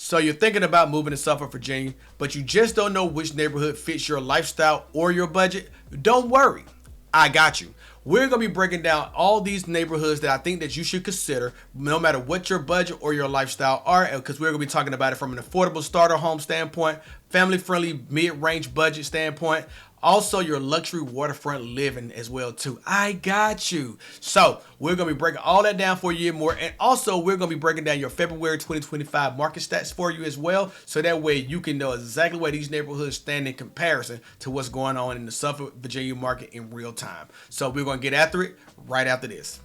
So you're thinking about moving to Suffolk, Virginia, but you just don't know which neighborhood fits your lifestyle or your budget? Don't worry, I got you. We're going to be breaking down all these neighborhoods that I think that you should consider, no matter what your budget or your lifestyle are, because we're going to be talking about it from an affordable starter home standpoint, family-friendly mid-range budget standpoint, also your luxury waterfront living as well too. I got you. So we're going to be breaking all that down for you and more. And also we're going to be breaking down your February 2025 market stats for you as well. So that way you can know exactly where these neighborhoods stand in comparison to what's going on in the Suffolk, Virginia market in real time. So we're going to get after it right after this.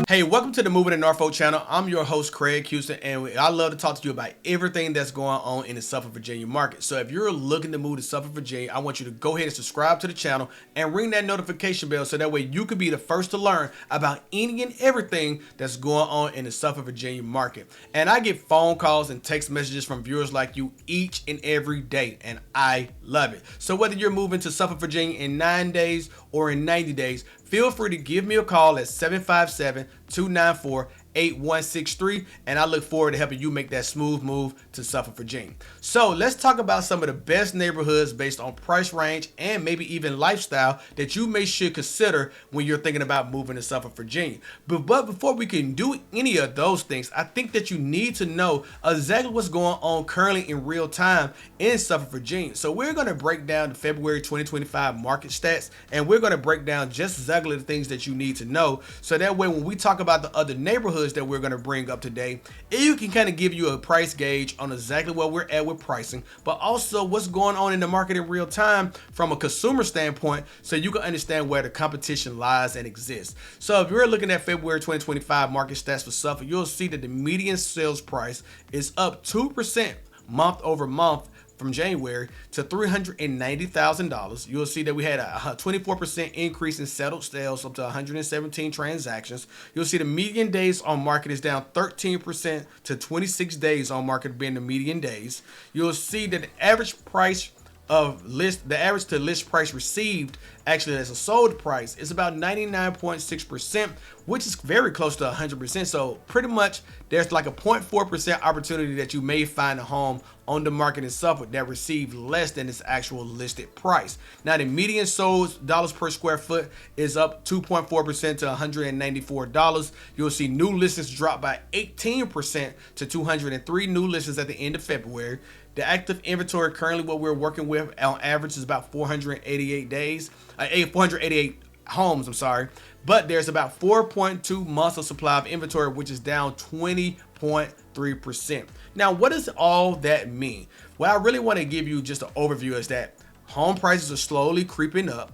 Hey, welcome to the Moving to Norfolk channel. I'm your host, Craig Houston, and I love to talk to you about everything that's going on in the Suffolk, Virginia market. So if you're looking to move to Suffolk, Virginia, I want you to go ahead and subscribe to the channel and ring that notification bell so that way you can be the first to learn about any and everything that's going on in the Suffolk, Virginia market. And I get phone calls and text messages from viewers like you each and every day, and I love it. So whether you're moving to Suffolk, Virginia in 9 days or in 90 days, feel free to give me a call at 757-294-8163, and I look forward to helping you make that smooth move to Suffolk, Virginia. So let's talk about some of the best neighborhoods based on price range and maybe even lifestyle that you should consider when you're thinking about moving to Suffolk, Virginia. But before we can do any of those things, I think that you need to know exactly what's going on currently in real time in Suffolk, Virginia. So we're going to break down the February 2025 market stats, and we're going to break down just exactly the things that you need to know, so that way when we talk about the other neighborhoods that we're going to bring up today, you can kind of give you a price gauge on exactly where we're at with pricing, but also what's going on in the market in real time from a consumer standpoint, so you can understand where the competition lies and exists. So if you're looking at February 2025 market stats for Suffolk, you'll see that the median sales price is up 2% month over month from January to $390,000. You'll see that we had a 24% increase in settled sales up to 117 transactions. You'll see the median days on market is down 13% to 26 days on market being the median days. You'll see that the average price the average to list price received actually as a sold price is about 99.6%, which is very close to 100%. So pretty much there's like a 0.4% opportunity that you may find a home on the market in Suffolk that received less than its actual listed price. Now the median sold dollars per square foot is up 2.4% to $194. You'll see new listings drop by 18% to 203 new listings at the end of February. The active inventory currently what we're working with on average is about 488 homes, but there's about 4.2 months of supply of inventory, which is down 20.3%. Now, what does all that mean? What I really want to give you just an overview is that home prices are slowly creeping up,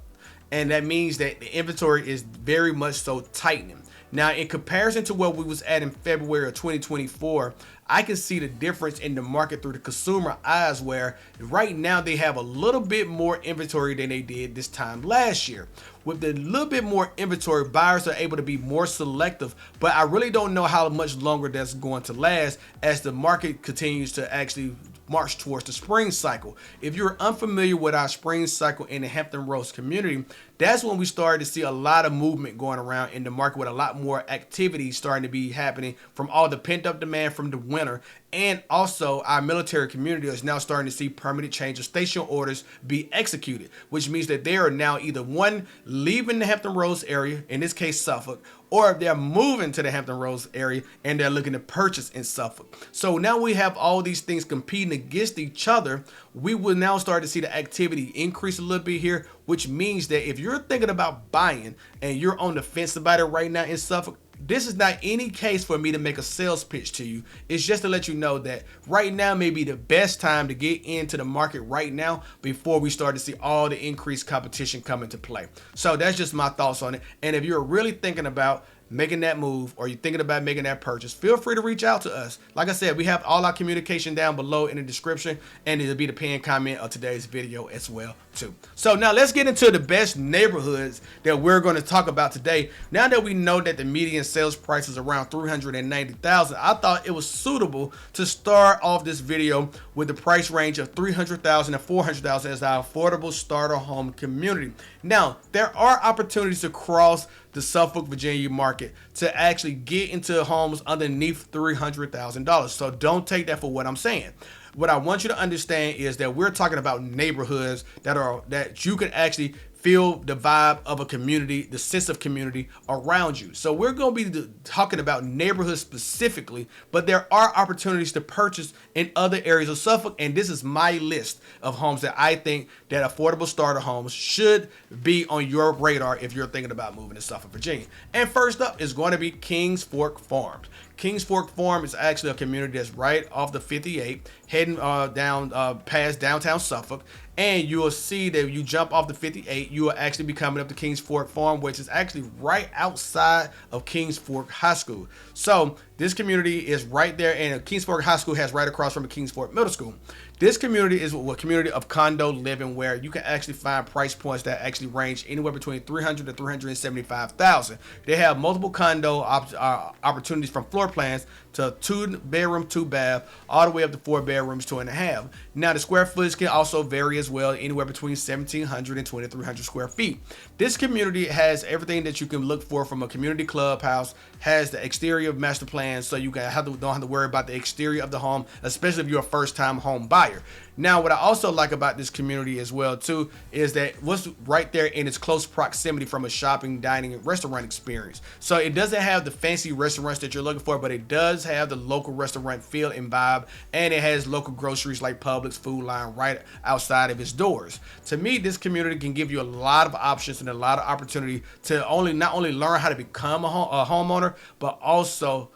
and that means that the inventory is very much so tightening. Now, in comparison to what we was at in February of 2024, I can see the difference in the market through the consumer eyes, where right now they have a little bit more inventory than they did this time last year. With a little bit more inventory, buyers are able to be more selective, but I really don't know how much longer that's going to last as the market continues to actually march towards the spring cycle. If you're unfamiliar with our spring cycle in the Hampton Roads community, that's when we started to see a lot of movement going around in the market, with a lot more activity starting to be happening from all the pent up demand from the winter. And also our military community is now starting to see permanent change of station orders be executed, which means that they are now either one, leaving the Hampton Roads area, in this case Suffolk, or they're moving to the Hampton Roads area and they're looking to purchase in Suffolk. So now we have all these things competing against each other. We will now start to see the activity increase a little bit here, which means that if you're thinking about buying and you're on the fence about it right now in Suffolk, this is not any case for me to make a sales pitch to you. It's just to let you know that right now may be the best time to get into the market right now before we start to see all the increased competition come into play. So that's just my thoughts on it. And if you're really thinking about making that move, or you're thinking about making that purchase, feel free to reach out to us. Like I said, we have all our communication down below in the description, and it'll be the pinned comment of today's video as well too. So now let's get into the best neighborhoods that we're going to talk about today. Now that we know that the median sales price is around $390,000, I thought it was suitable to start off this video with the price range of $300,000 to $400,000 as our affordable starter home community. Now, there are opportunities to cross the Suffolk, Virginia market to actually get into homes underneath $300,000. So don't take that for what I'm saying. What I want you to understand is that we're talking about neighborhoods that you can actually feel the vibe of a community, the sense of community around you. So we're going to be talking about neighborhoods specifically, but there are opportunities to purchase in other areas of Suffolk, and this is my list of homes that I think that affordable starter homes should be on your radar if you're thinking about moving to Suffolk, Virginia. And first up is going to be Kings Fork Farms. Kings Fork Farm is actually a community that's right off the 58, heading down past downtown Suffolk. And you will see that you jump off the 58, you will actually be coming up to Kings Fork Farm, which is actually right outside of Kings Fork High School. So this community is right there, and Kings Fork High School has right across from the Kings Fork Middle School. This community is a community of condo living where you can actually find price points that actually range anywhere between $300,000 to $375,000. They have multiple condo opportunities from floor plans to 2 bedroom, 2 bath, all the way up to 4 bedrooms, 2.5. Now the square footage can also vary as well, anywhere between 1,700 and 2,300 square feet. This community has everything that you can look for from a community clubhouse, has the exterior master plan, so you don't have to worry about the exterior of the home, especially if you're a first-time home buyer. Now, what I also like about this community as well too is that what's right there in its close proximity from a shopping, dining, and restaurant experience. So it doesn't have the fancy restaurants that you're looking for, but it does have the local restaurant feel and vibe, and it has local groceries like Publix, Food Line right outside of its doors. To me, this community can give you a lot of options and a lot of opportunity to not only learn how to become a homeowner, but also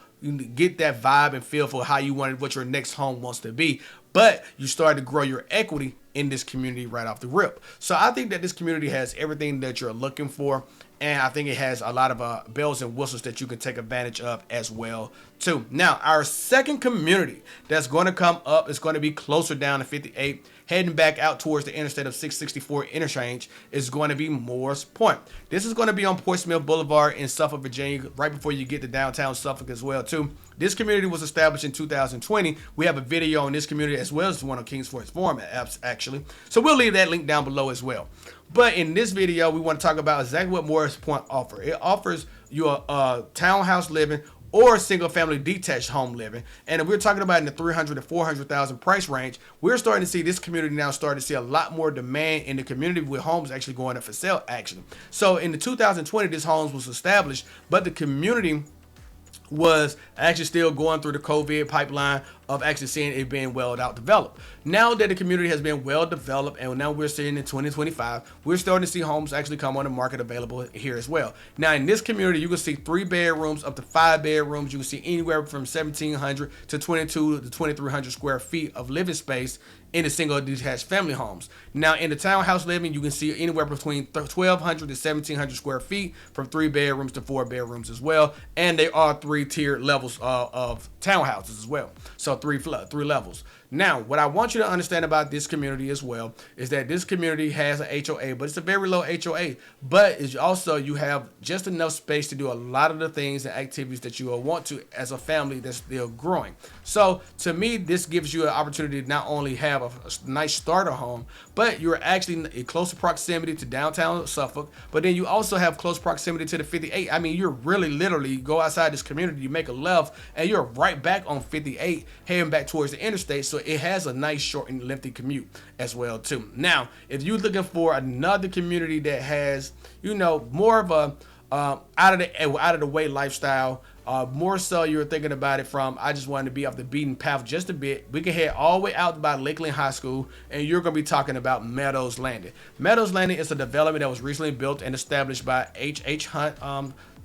get that vibe and feel for how you want what your next home wants to be. But you start to grow your equity in this community right off the rip. So I think that this community has everything that you're looking for, and I think it has a lot of bells and whistles that you can take advantage of as well too. Now, our second community that's going to come up is going to be closer down to 58, heading back out towards the interstate of 664 interchange, is going to be Morris Pointe. This is going to be on Portsmouth Boulevard in Suffolk, Virginia, right before you get to downtown Suffolk as well too. This community was established in 2020. We have a video on this community as well as the one on Kings Fork Farm actually. So we'll leave that link down below as well. But in this video, we want to talk about exactly what Morris Pointe offers. It offers you a townhouse living or single family detached home living. And if we're talking about in the 300 to 400,000 price range, we're starting to see this community now starting to see a lot more demand in the community with homes actually going up for sale actually. So in the 2020, this homes was established, but the community was actually still going through the COVID pipeline of actually seeing it being well out developed. Now that the community has been well developed, and now we're seeing in 2025, we're starting to see homes actually come on the market available here as well. Now in this community, you can see 3 bedrooms up to 5 bedrooms. You can see anywhere from 1,700 to 2,200 to 2,300 square feet of living space in the single detached family homes. Now in the townhouse living, you can see anywhere between 1,200 to 1,700 square feet from 3 bedrooms to 4 bedrooms as well. And they are 3-tiered levels of townhouses as well. So three levels. Now, what I want you to understand about this community as well is that this community has an HOA, but it's a very low HOA. But it's also, you have just enough space to do a lot of the things and activities that you will want to as a family that's still growing. So to me, this gives you an opportunity to not only have a nice starter home, but you're actually in close proximity to downtown Suffolk, but then you also have close proximity to the 58. I mean, you're really literally go outside this community, you make a left, and you're right back on 58, heading back towards the interstate. So it has a nice short and lengthy commute as well too. Now, if you're looking for another community that has, more of a out of the way lifestyle, more so you're thinking about it from, I just wanted to be off the beaten path just a bit, we can head all the way out by Lakeland High School, and you're going to be talking about Meadows Landing. Meadows Landing is a development that was recently built and established by H.H. Hunt,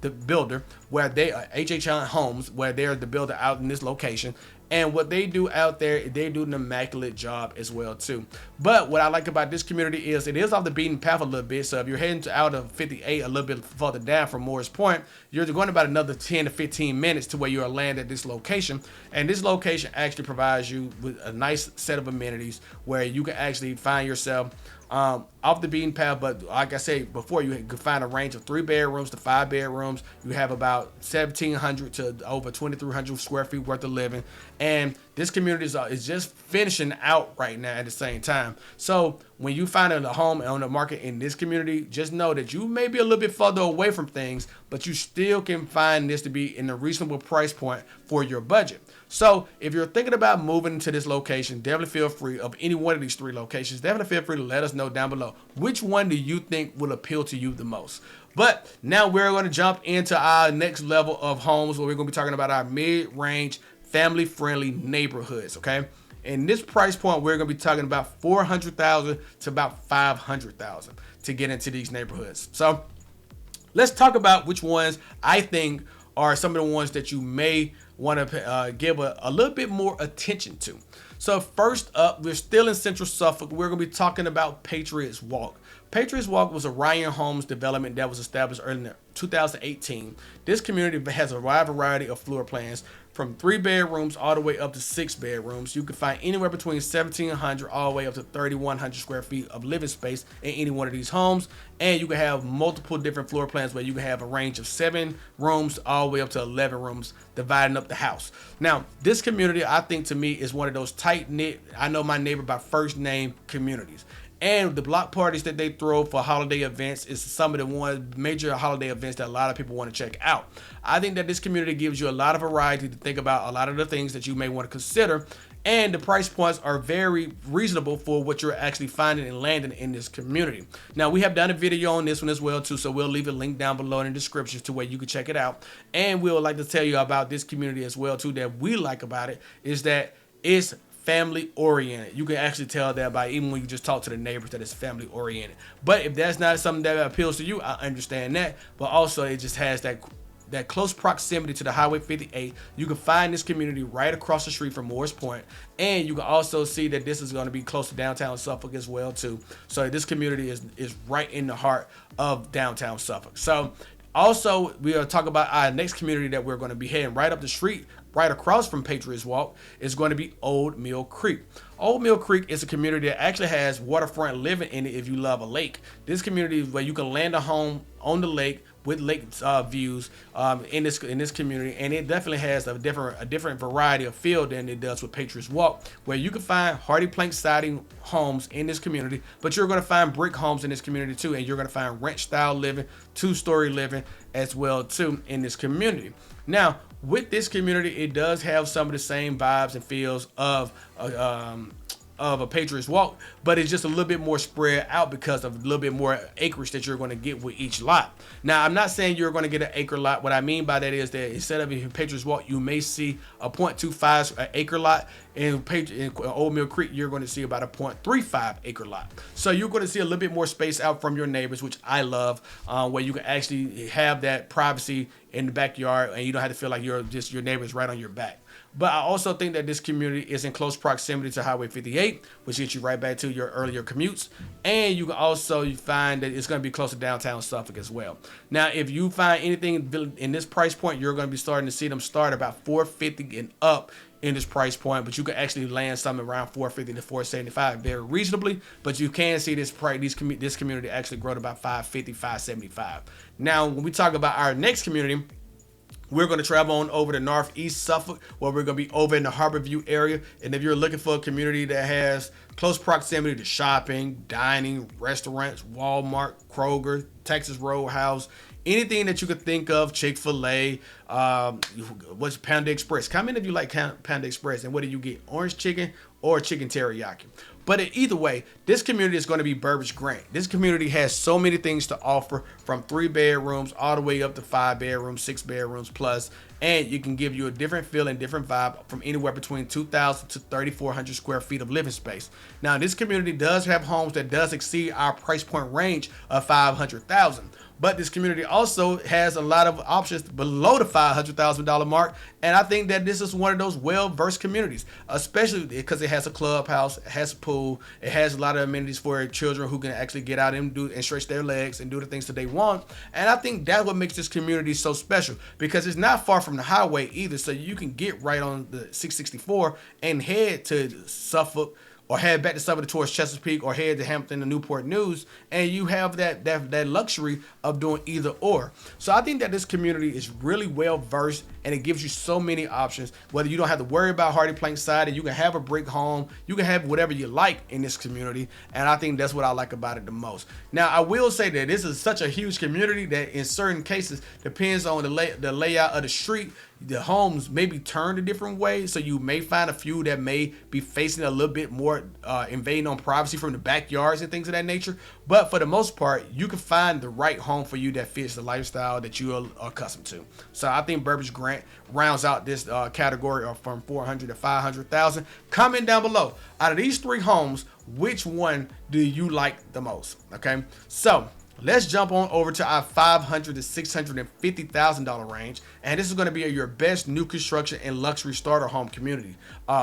the builder, where they H.H. Hunt Homes, where they're the builder out in this location. And what they do out there, they do an immaculate job as well too. But what I like about this community is it is off the beaten path a little bit. So if you're heading out of 58 a little bit further down from Morris Pointe, you're going about another 10 to 15 minutes to where you'll land at this location. And this location actually provides you with a nice set of amenities where you can actually find yourself off the beaten path. But like I said before, you can find a range of 3 bedrooms to 5 bedrooms. You have about 1,700 to over 2,300 square feet worth of living. And this community is just finishing out right now at the same time. So when you find a home on the market in this community, just know that you may be a little bit further away from things, but you still can find this to be in a reasonable price point for your budget. So if you're thinking about moving to this location, definitely feel free, of any one of these 3 locations, definitely feel free to let us know down below. Which one do you think will appeal to you the most? But now we're going to jump into our next level of homes, where we're going to be talking about our mid-range, family-friendly neighborhoods, okay? In this price point, we're going to be talking about $400,000 to about $500,000 to get into these neighborhoods. So let's talk about which ones I think are some of the ones that you may want to give a little bit more attention to. So first up, we're still in Central Suffolk. We're going to be talking about Patriots Walke. Patriots Walke was a Ryan Homes development that was established early in 2018. This community has a wide variety of floor plans, from 3 bedrooms all the way up to 6 bedrooms. You can find anywhere between 1,700 all the way up to 3,100 square feet of living space in any one of these homes. And you can have multiple different floor plans where you can have a range of 7 rooms all the way up to 11 rooms, dividing up the house. Now, this community, I think, to me, is one of those tight-knit, I know my neighbor by first name communities. And the block parties that they throw for holiday events is some of the one major holiday events that a lot of people want to check out. I think that this community gives you a lot of variety to think about, a lot of the things that you may want to consider. And the price points are very reasonable for what you're actually finding and landing in this community. Now, we have done a video on this one as well too, so we'll leave a link down below in the description to where you can check it out. And we would like to tell you about this community as well too, that we like about it is that it's family oriented. You can actually tell that by even when you just talk to the neighbors that it's family oriented. But if that's not something that appeals to you, I understand that. But also it just has that close proximity to the Highway 58. You can find this community right across the street from Morris Point. And you can also see that this is going to be close to downtown Suffolk as well too. So this community is right in the heart of downtown Suffolk. So also, we are talking about our next community that we're going to be heading right up the street, right across from Patriots Walke, is going to be Old Mill Creek. Old Mill Creek is a community that actually has waterfront living in it if you love a lake. This community is where you can land a home on the lake with lake views in this community, and it definitely has a different variety of feel than it does with Patriots Walke, where you can find hardy plank siding homes in this community, but you're going to find brick homes in this community too, and you're going to find ranch style living, 2-story living as well too in this community. Now, with this community, it does have some of the same vibes and feels of a Patriots Walke, but it's just a little bit more spread out because of a little bit more acreage that you're going to get with each lot. Now, I'm not saying you're going to get an acre lot. What I mean by that is that instead of in Patriots Walke, you may see a 0.25 acre lot. In Old Mill Creek, you're going to see about a 0.35 acre lot. So you're going to see a little bit more space out from your neighbors, which I love, where you can actually have that privacy in the backyard and you don't have to feel like your neighbor's right on your back. But I also think that this community is in close proximity to Highway 58, which gets you right back to your earlier commutes. And you can also find that it's going to be close to downtown Suffolk as well. Now, if you find anything in this price point, you're going to be starting to see them start about $450 and up in this price point, but you can actually land something around $450 to $475 very reasonably. But you can see this community actually grow to about $550, $575. Now, when we talk about our next community, we're going to travel on over to Northeast Suffolk, where we're going to be over in the Harbourview area. And if you're looking for a community that has close proximity to shopping, dining, restaurants, Walmart, Kroger, Texas Roadhouse, anything that you could think of, Chick-fil-A, what's Panda Express. Comment if you like Panda Express, and what do you get? Orange chicken or chicken teriyaki? But either way, this community is going to be Burbage Grant. This community has so many things to offer, from 3 bedrooms all the way up to 5 bedrooms, 6 bedrooms plus. And you can give you a different feel and different vibe from anywhere between 2,000 to 3,400 square feet of living space. Now, this community does have homes that does exceed our price point range of $500,000. But this community also has a lot of options below the $500,000 mark. And I think that this is one of those well-versed communities, especially because it has a clubhouse, it has a pool, it has a lot of amenities for children who can actually get out and stretch their legs and do the things that they want. And I think that's what makes this community so special, because it's not far from the highway either. So you can get right on the 664 and head to Suffolk or head back to Suffolk towards Chesapeake, or head to Hampton and Newport News, and you have that luxury of doing either or. So I think that this community is really well versed, and it gives you so many options. Whether you don't have to worry about Hardy Plank Side, and you can have a brick home, you can have whatever you like in this community, and I think that's what I like about it the most. Now, I will say that this is such a huge community that in certain cases, depends on the layout of the street, the homes may be turned a different way, so you may find a few that may be facing a little bit more invading on privacy from the backyards and things of that nature. But for the most part, you can find the right home for you that fits the lifestyle that you are accustomed to. So I think Burbage Grant rounds out this category of from 400 to 500,000. Comment down below, out of these three homes, which one do you like the most? Okay, so let's jump on over to our $500,000 to $650,000 range, and this is going to be your best new construction and luxury starter home community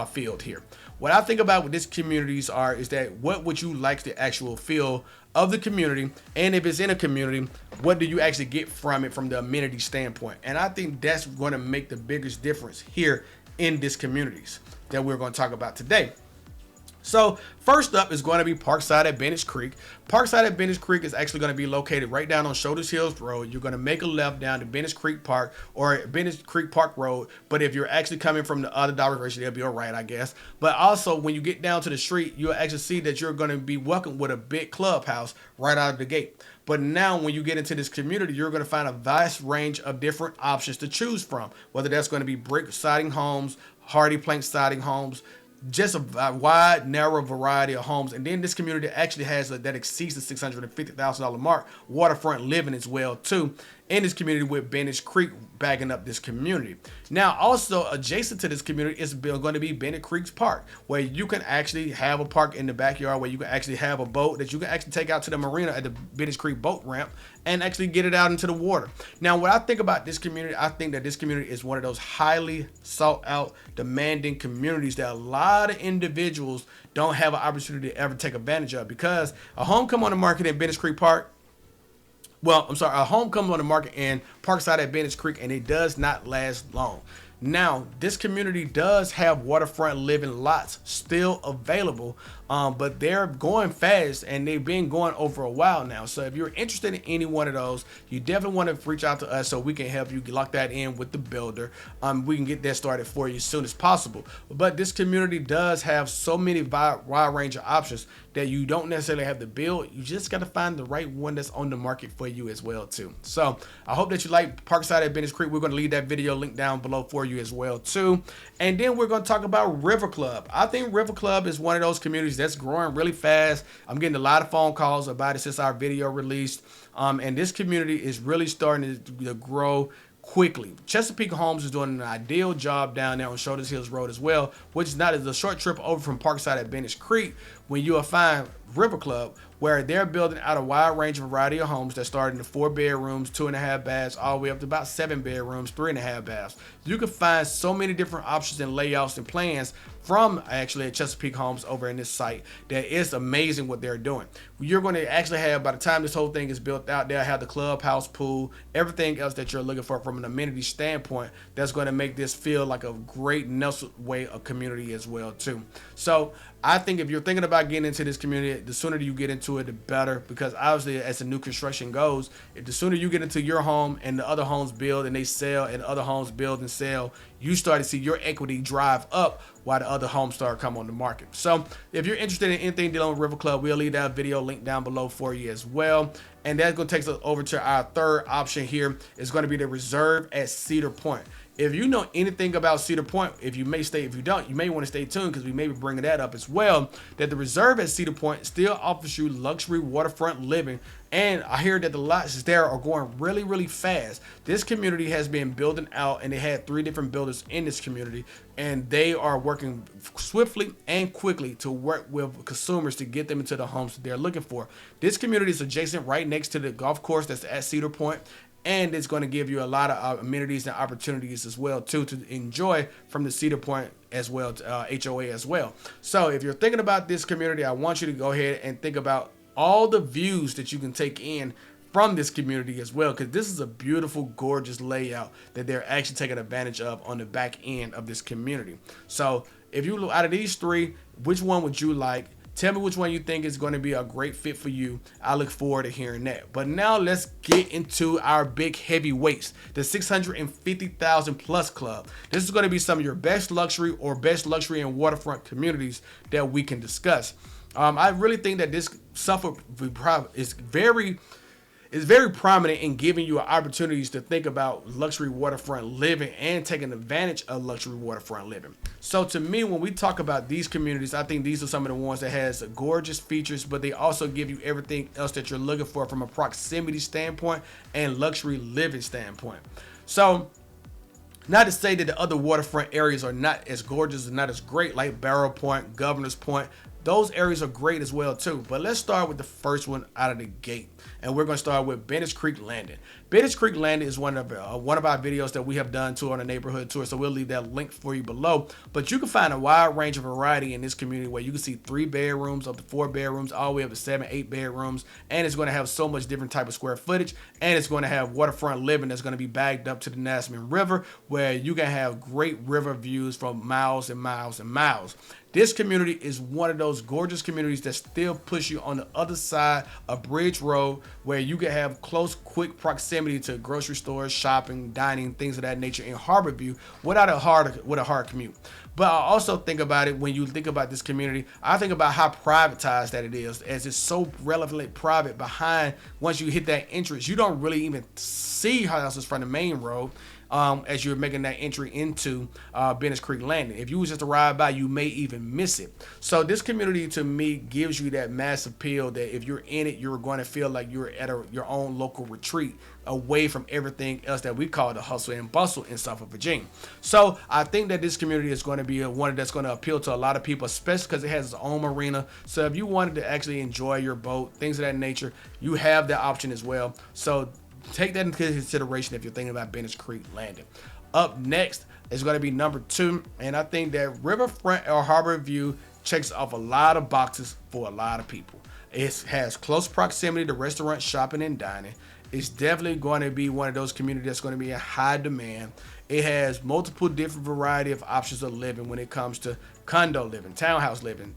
field here. What I think about with this communities is that what would you like the actual feel of the community, and if it's in a community, what do you actually get from it from the amenity standpoint? And I think that's going to make the biggest difference here in these communities that we're going to talk about today. So first up is going to be Parkside at Bennett Creek. Parkside at Bennett Creek is actually going to be located right down on Shoulders Hills Road. You're going to make a left down to Bennett Creek Park or Bennett Creek Park Road. But if you're actually coming from the other direction, it'll be all right, I guess. But also when you get down to the street, you'll actually see that you're going to be welcomed with a big clubhouse right out of the gate. But now when you get into this community, you're going to find a vast range of different options to choose from, whether that's going to be brick siding homes, hardy plank siding homes, just a wide, narrow variety of homes. And then this community actually has that exceeds the $650,000 mark, waterfront living as well too, in this community with Bennett Creek backing up this community. Now, also adjacent to this community is going to be Bennett Creek's Park, where you can actually have a park in the backyard where you can actually have a boat that you can actually take out to the marina at the Bennett Creek boat ramp and actually get it out into the water. Now, what I think about this community, I think that this community is one of those highly sought out, demanding communities that a lot of individuals don't have an opportunity to ever take advantage of, because a home come on the market in Bennett Creek Park, a home comes on the market in Parkside at Bennett Creek, and it does not last long. Now, this community does have waterfront living lots still available, but they're going fast, and they've been going over a while now. So if you're interested in any one of those, you definitely want to reach out to us so we can help you lock that in with the builder. We can get that started for you as soon as possible. But this community does have so many wide range of options that you don't necessarily have to build. You just got to find the right one that's on the market for you as well too. So I hope that you like Parkside at Bennett Creek. We're going to leave that video link down below for you as well too. And then we're going to talk about River Club. I think River Club is one of those communities that's growing really fast. I'm getting a lot of phone calls about it since our video released. And this community is really starting to grow quickly. Chesapeake Homes is doing an ideal job down there on Shoulders Hills Road as well, which is not as a short trip over from Parkside at Bennett Creek, when you'll find River Club, where they're building out a wide range of variety of homes that start in the 4 bedrooms, 2.5 baths, all the way up to about 7 bedrooms, 3.5 baths. You can find so many different options and layouts and plans from actually at Chesapeake Homes over in this site that is amazing what they're doing. You're going to actually have, by the time this whole thing is built out, they'll have the clubhouse, pool, everything else that you're looking for from an amenity standpoint that's going to make this feel like a great nestled way of community as well too. So I think if you're thinking about getting into this community, the sooner you get into it, the better, because obviously as the new construction goes, if the sooner you get into your home and the other homes build and they sell and other homes build and sell, you start to see your equity drive up while the other homes start to come on the market. So if you're interested in anything dealing with River Club, we'll leave that video link down below for you as well. And that's going to take us over to our third option here. It's going to be the Reserve at Cedar Point. If you know anything about Cedar Point, if you don't, you may want to stay tuned, because we may be bringing that up as well, that the Reserve at Cedar Point still offers you luxury waterfront living. And I hear that the lots there are going really, really fast. This community has been building out, and they had 3 different builders in this community, and they are working swiftly and quickly to work with consumers to get them into the homes that they're looking for. This community is adjacent right next to the golf course that's at Cedar Point, and it's going to give you a lot of amenities and opportunities as well too to enjoy from the Cedar Point as well, HOA as well. So if you're thinking about this community, I want you to go ahead and think about all the views that you can take in from this community as well, because this is a beautiful, gorgeous layout that they're actually taking advantage of on the back end of this community. So If you look out of these three, which one would you like? Tell me which one you think is going to be a great fit for you. I look forward to hearing that. But now let's get into our big heavyweights, the 650,000 plus club. This is going to be some of your best luxury or best luxury and waterfront communities that we can discuss. I really think that this Suffolk is very prominent in giving you opportunities to think about luxury waterfront living and taking advantage of luxury waterfront living. So to me, when we talk about these communities, I think these are some of the ones that has gorgeous features, but they also give you everything else that you're looking for from a proximity standpoint and luxury living standpoint. So not to say that the other waterfront areas are not as gorgeous and not as great, like Barrow Point, Governor's Point. Those areas are great as well too. But let's start with the first one out of the gate. And we're going to start with Bennett Creek Landing. Bennett Creek Landing is one of our videos that we have done too on a neighborhood tour. So we'll leave that link for you below. But you can find a wide range of variety in this community where you can see 3 bedrooms up to 4 bedrooms, all the way up to 7, 8 bedrooms. And it's going to have so much different type of square footage. And it's going to have waterfront living that's going to be backed up to the Nasman River, where you can have great river views from miles and miles and miles. This community is one of those gorgeous communities that still push you on the other side of Bridge Road, where you can have close, quick proximity to grocery stores, shopping, dining, things of that nature in Harbourview without a hard commute. But I also think about it when you think about this community, I think about how privatized that it is, as it's so relevantly private behind. Once you hit that entrance, you don't really even see houses from the main road. As you're making that entry into Bennett Creek Landing. If you was just to ride by, you may even miss it. So this community to me gives you that mass appeal that if you're in it, you're going to feel like you're at your own local retreat, away from everything else that we call the hustle and bustle in Suffolk, Virginia. So I think that this community is going to be one that's going to appeal to a lot of people, especially because it has its own marina. So if you wanted to actually enjoy your boat, things of that nature, you have that option as well. So take that into consideration if you're thinking about Bennett Creek Landing. Up next is going to be number 2, and I think that Riverfront or Harbourview checks off a lot of boxes for a lot of people. It has close proximity to restaurant, shopping, and dining. It's definitely going to be one of those communities that's going to be in high demand. It has multiple different variety of options of living when it comes to condo living, townhouse living,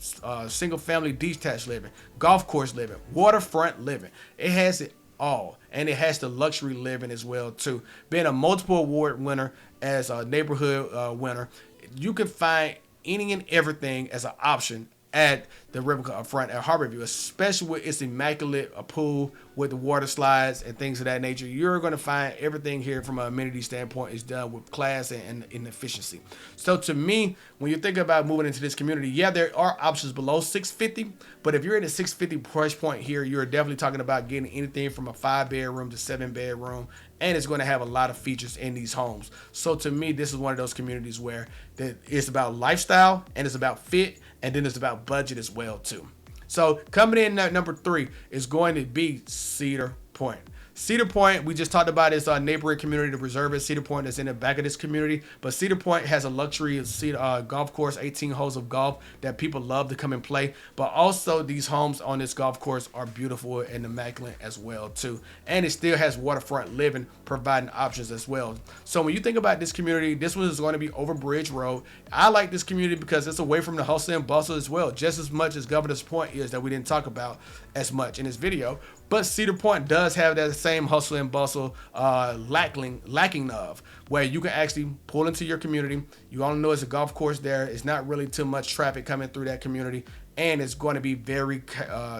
single family detached living, golf course living, waterfront living. It has it all, and it has the luxury living as well too. Being a multiple award winner as a neighborhood winner, you can find any and everything as an option at the Riverfront at Harbourview, especially with its immaculate pool with the water slides and things of that nature. You're going to find everything here from an amenity standpoint is done with class and efficiency. So to me, when you think about moving into this community, yeah, there are options below 650, but if you're in a 650 price point here, you're definitely talking about getting anything from a 5-bedroom to 7-bedroom, and it's going to have a lot of features in these homes. So to me, this is one of those communities where it's about lifestyle and it's about fit, and then it's about budget as well too. So coming in at number 3 is going to be Cedar Point. Cedar Point, we just talked about its neighborhood community, the reserve at Cedar Point that's in the back of this community. But Cedar Point has a luxury golf course, 18 holes of golf that people love to come and play. But also these homes on this golf course are beautiful and immaculate as well too. And it still has waterfront living, providing options as well. So when you think about this community, this one is going to be over Bridge Road. I like this community because it's away from the hustle and bustle as well, just as much as Governor's Point is that we didn't talk about as much in this video. But Cedar Point does have that same hustle and bustle lacking of, where you can actually pull into your community. You all know it's a golf course there. It's not really too much traffic coming through that community, and it's going to be very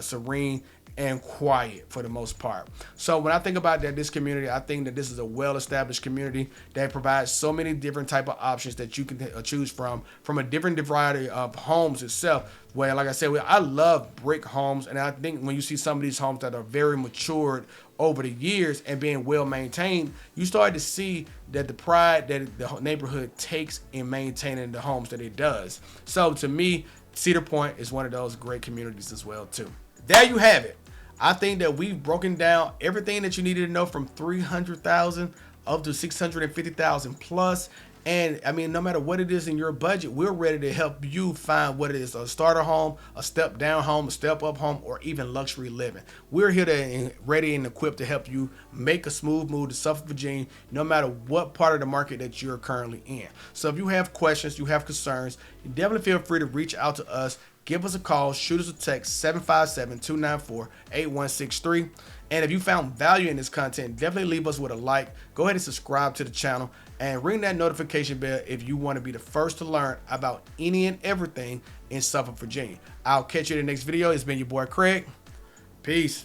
serene and quiet for the most part. So when I think about this community, I think that this is a well-established community that provides so many different type of options that you can choose from a different variety of homes itself. Where, like I said, I love brick homes, and I think when you see some of these homes that are very matured over the years and being well maintained, you start to see that the pride that the neighborhood takes in maintaining the homes that it does. So to me, Cedar Point is one of those great communities as well too. There you have it. I think that we've broken down everything that you needed to know from 300,000 up to 650,000 plus. And I mean, no matter what it is in your budget, we're ready to help you find what it is: a starter home, a step down home, a step up home, or even luxury living. We're here to ready and equipped to help you make a smooth move to Suffolk, Virginia, no matter what part of the market that you're currently in. So if you have questions, you have concerns, you definitely feel free to reach out to us. Give us a call, shoot us a text, 757-294-8163. And if you found value in this content, definitely leave us with a like. Go ahead and subscribe to the channel and ring that notification bell if you want to be the first to learn about any and everything in Suffolk, Virginia. I'll catch you in the next video. It's been your boy Craig. Peace.